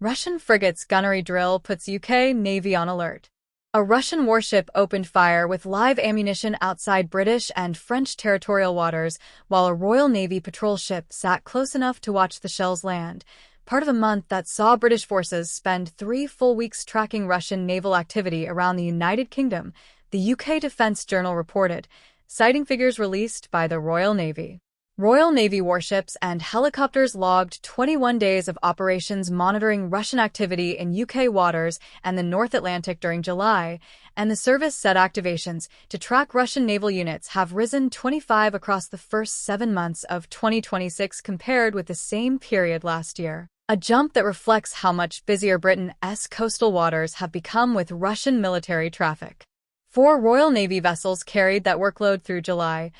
Russian frigate's gunnery drill puts UK Navy on alert. A Russian warship opened fire with live ammunition outside British and French territorial waters, while a Royal Navy patrol ship sat close enough to watch the shells land, part of a month that saw British forces spend 3 full weeks tracking Russian naval activity around the United Kingdom, the UK Defence Journal reported, citing figures released by the Royal Navy. Royal Navy warships and helicopters logged 21 days of operations monitoring Russian activity in UK waters and the North Atlantic during July, and the service said activations to track Russian naval units have risen 25 across the first 7 months of 2026 compared with the same period last year. A jump that reflects how much busier Britain's coastal waters have become with Russian military traffic. 4 Royal Navy vessels carried that workload through July: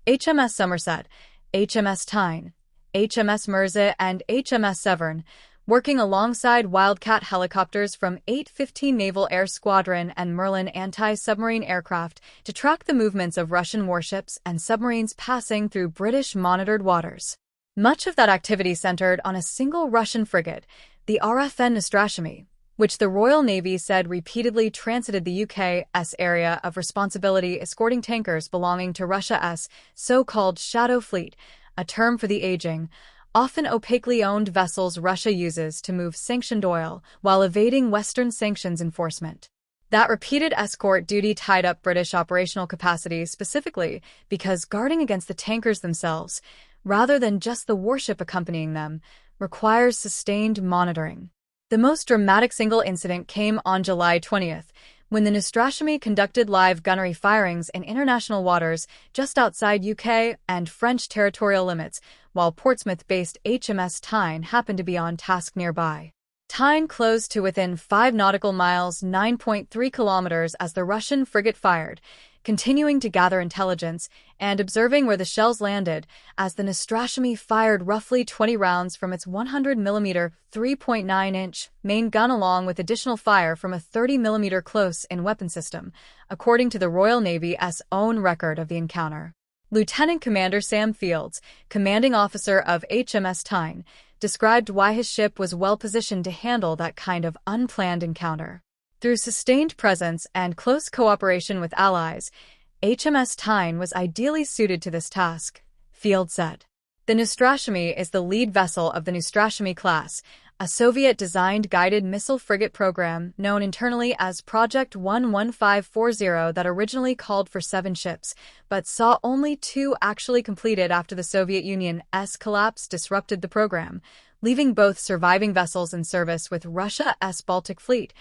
HMS Somerset, HMS Tyne, HMS Mersey, and HMS Severn, working alongside Wildcat helicopters from 815 Naval Air Squadron and Merlin anti-submarine aircraft to track the movements of Russian warships and submarines passing through British-monitored waters. Much of that activity centered on a single Russian frigate, the RFN Neustrashimy, which the Royal Navy said repeatedly transited the UK's area of responsibility escorting tankers belonging to Russia's so-called shadow fleet, a term for the aging, often opaquely owned vessels Russia uses to move sanctioned oil while evading Western sanctions enforcement. That repeated escort duty tied up British operational capacity specifically because guarding against the tankers themselves, rather than just the warship accompanying them, requires sustained monitoring. The most dramatic single incident came on July 20th, when the Neustrashimy conducted live gunnery firings in international waters just outside UK and French territorial limits, while Portsmouth-based HMS Tyne happened to be on task nearby. Tyne closed to within 5 nautical miles (9.3 kilometers) as the Russian frigate fired, continuing to gather intelligence and observing where the shells landed as the Neustrashimy fired roughly 20 rounds from its 100mm 3.9-inch main gun along with additional fire from a 30mm close-in weapon system, according to the Royal Navy's own record of the encounter. Lieutenant Commander Sam Fields, commanding officer of HMS Tyne, described why his ship was well-positioned to handle that kind of unplanned encounter. Through sustained presence and close cooperation with allies, HMS Tyne was ideally suited to this task, Field said. The Neustrashimy is the lead vessel of the Neustrashimy class, a Soviet-designed guided missile frigate program known internally as Project 11540 that originally called for 7 ships, but saw only 2 actually completed after the Soviet Union's collapse disrupted the program, leaving both surviving vessels in service with Russia's Baltic Fleet,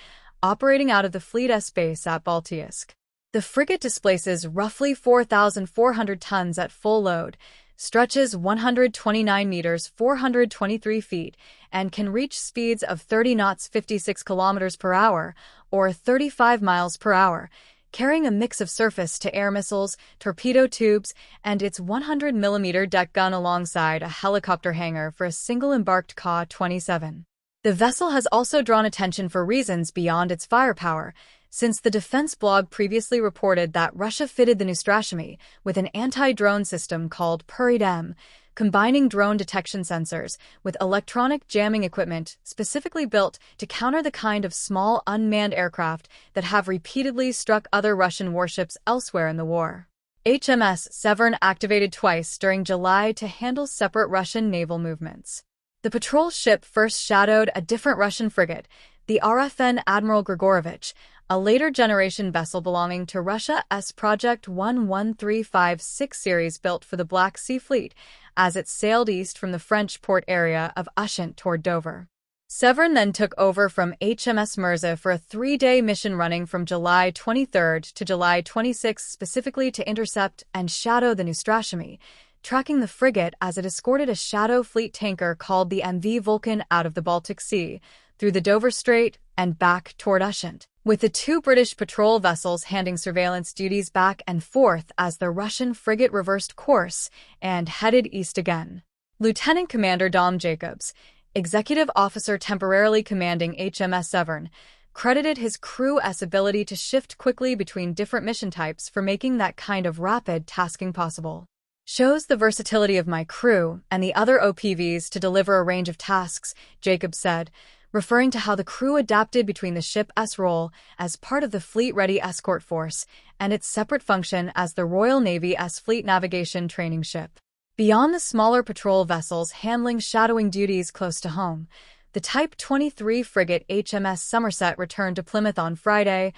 operating out of the fleet's base at Baltiysk. The frigate displaces roughly 4,400 tons at full load, stretches 129 meters 423 feet, and can reach speeds of 30 knots 56 kilometers per hour, or 35 miles per hour, carrying a mix of surface-to-air missiles, torpedo tubes, and its 100mm deck gun alongside a helicopter hangar for a single embarked Ka-27. The vessel has also drawn attention for reasons beyond its firepower, since the defense blog previously reported that Russia fitted the Neustrashimy with an anti-drone system called PURID-M, combining drone detection sensors with electronic jamming equipment specifically built to counter the kind of small unmanned aircraft that have repeatedly struck other Russian warships elsewhere in the war. HMS Severn activated twice during July to handle separate Russian naval movements. The patrol ship first shadowed a different Russian frigate, the RFN Admiral Grigorovich, a later-generation vessel belonging to Russia's Project 11356 series built for the Black Sea Fleet, as it sailed east from the French port area of Ushant toward Dover. Severn then took over from HMS Mersey for a 3-day mission running from July 23 to July 26 specifically to intercept and shadow the Neustrashimy, tracking the frigate as it escorted a shadow fleet tanker called the MV Vulcan out of the Baltic Sea, through the Dover Strait, and back toward Ushant, with the 2 British patrol vessels handing surveillance duties back and forth as the Russian frigate reversed course and headed east again. Lieutenant Commander Dom Jacobs, executive officer temporarily commanding HMS Severn, credited his crew's ability to shift quickly between different mission types for making that kind of rapid tasking possible. Shows the versatility of my crew and the other OPVs to deliver a range of tasks, Jacobs said. referring to how the crew adapted between the ship's role as part of the fleet-ready escort force and its separate function as the Royal Navy's fleet navigation training ship. Beyond the smaller patrol vessels handling shadowing duties close to home, the Type 23 frigate HMS Somerset returned to Plymouth on Friday,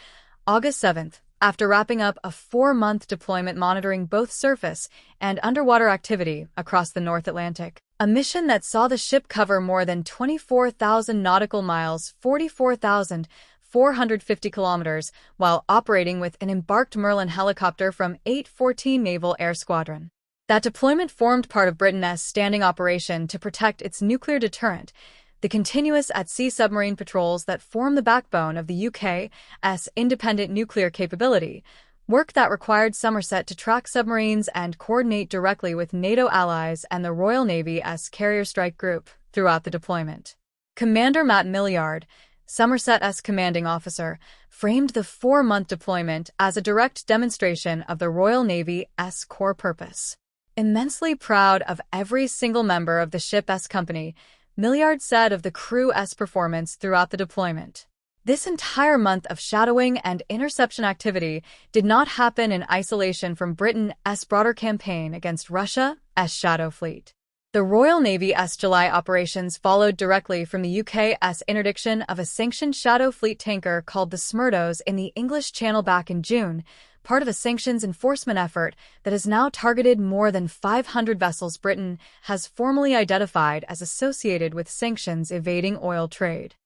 August 7th, after wrapping up a 4-month deployment monitoring both surface and underwater activity across the North Atlantic. A mission that saw the ship cover more than 24,000 nautical miles, 44,450 kilometers, while operating with an embarked Merlin helicopter from 814 Naval Air Squadron. That deployment formed part of Britain's standing operation to protect its nuclear deterrent, the continuous at-sea submarine patrols that form the backbone of the UK's independent nuclear capability, work that required Somerset to track submarines and coordinate directly with NATO allies and the Royal Navy's Carrier Strike Group throughout the deployment. Commander Matt Milliard, Somerset's commanding officer, framed the 4-month deployment as a direct demonstration of the Royal Navy's core purpose. Immensely proud of every single member of the ship's company, Milliard said of the crew's performance throughout the deployment. This entire month of shadowing and interception activity did not happen in isolation from Britain's broader campaign against Russia's shadow fleet. The Royal Navy's July operations followed directly from the UK's interdiction of a sanctioned shadow fleet tanker called the Smyrdos in the English Channel back in June, part of a sanctions enforcement effort that has now targeted more than 500 vessels Britain has formally identified as associated with sanctions evading oil trade.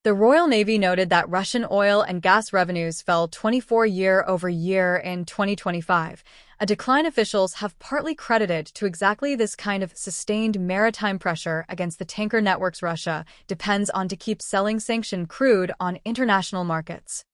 The Royal Navy noted that Russian oil and gas revenues fell 24% year-over-year in 2025, a decline officials have partly credited to exactly this kind of sustained maritime pressure against the tanker networks Russia depends on to keep selling sanctioned crude on international markets.